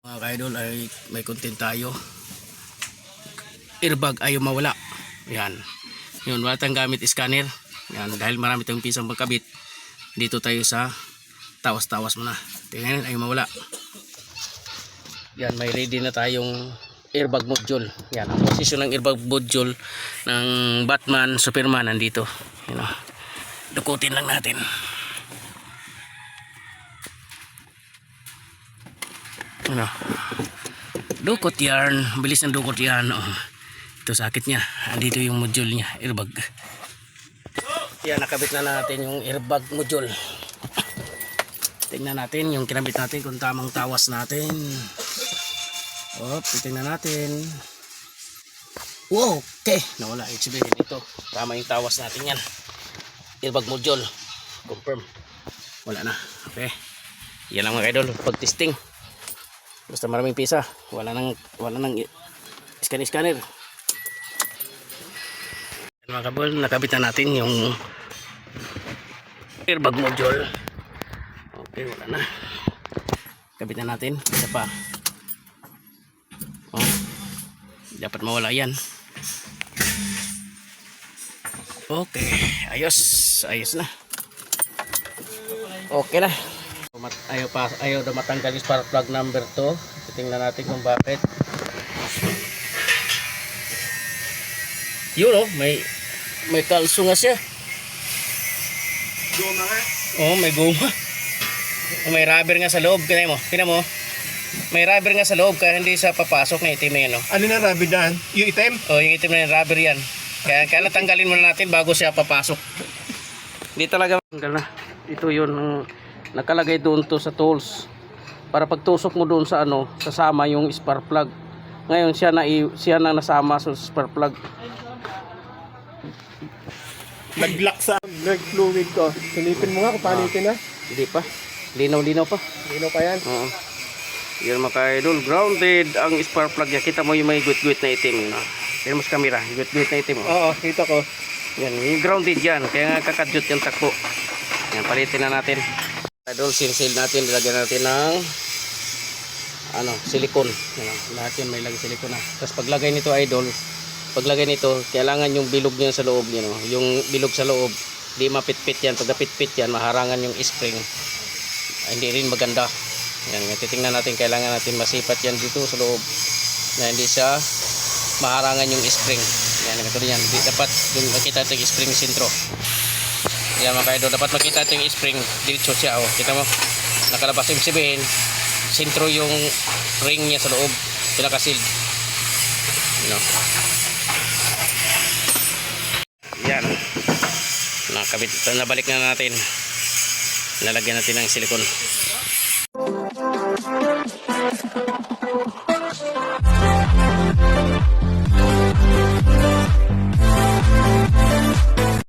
Mga ka-idol ay may content tayo. Airbag ayaw mawala. Yan. Yun, wala tayong gamit scanner. Yan, dahil marami tayong pisang pagkabit. Dito tayo sa tawas-tawas muna. Tingnan, ayaw mawala. Yan, may ready na tayong airbag module. Yan, ang posisyon ng airbag module ng Batman, Superman nandito. Yan, dukutin lang natin. Ano? Dukot yarn, bilis ng dukot yarn. Oh. Ito sakit niya. Andito yung module niya, airbag. Yan, nakabit na natin yung airbag module. Tingnan natin yung kinabit natin kung tamang tawas natin. Oh, tingnan natin. Wow, okay. Nawala HB ito. Tama yung tawas natin yan. Airbag module. Confirm. Wala na. Okay. Yan lang mga idol, pag-testing. Basta maraming pisa, wala nang scanner. Mga kabol, nakabit na natin yung airbag module. Okay, wala na. Kabit na natin, isa pa. Oh, dapat mawala yan. Okay, ayos na. Okay na. Ayaw na matanggal yung spark plug number 2. Tingnan natin kung bakit. Yun oh, may kalso nga siya. Goma nga? Oh, may goma. May rubber nga sa loob. Tingnan mo. May rubber nga sa loob kaya hindi sa papasok na itim na yan oh. Ano na rubber dyan? Yung item? Oh, yung itim na yan, rubber yan. Kaya natanggalin muna natin bago siya papasok. Hindi talaga tanggal na. Ito yun nakalagay doon to sa tools para pagtusok mo doon sa sasama yung spark plug. Ngayon siya na nasama sa spark plug. Nag-lock sa brake fluid ko. Silipin mo nga kung paano itin na. Hindi pa. Linaw pa. Lino pa yan. Oo. Yan mga idol, grounded ang spark plug niya. Kita mo yung may guit-guit na itim. Tignan mo sa camera, guit-guit na itim. Oo, kita ko. Yan, yung grounded yan. Kaya nga kakadyot yung takbo. Yan, palitin na natin. Idol, sinsil natin, nilagyan natin ng silikon. Lahat yun may lagay silikon na. Tapos paglagay nito idol, kailangan yung bilog niya sa loob niya, yung bilog sa loob, di mapitpit yan. Pag napitpit yan, maharangan yung spring. Hindi rin maganda. Yan, titingnan natin, kailangan natin masipat yan dito sa loob na hindi siya maharangan yung spring. Yan, ito yan. Dapat dun makita natin yung spring sintro. Yan mga idol, dapat makita ito yung spring diretso siya. Oh, kita mo, nakalabas yung sabihin, sintro yung ring niya sa loob, pinakasil. Yan, nabalik na natin, nalagyan natin ng silikon.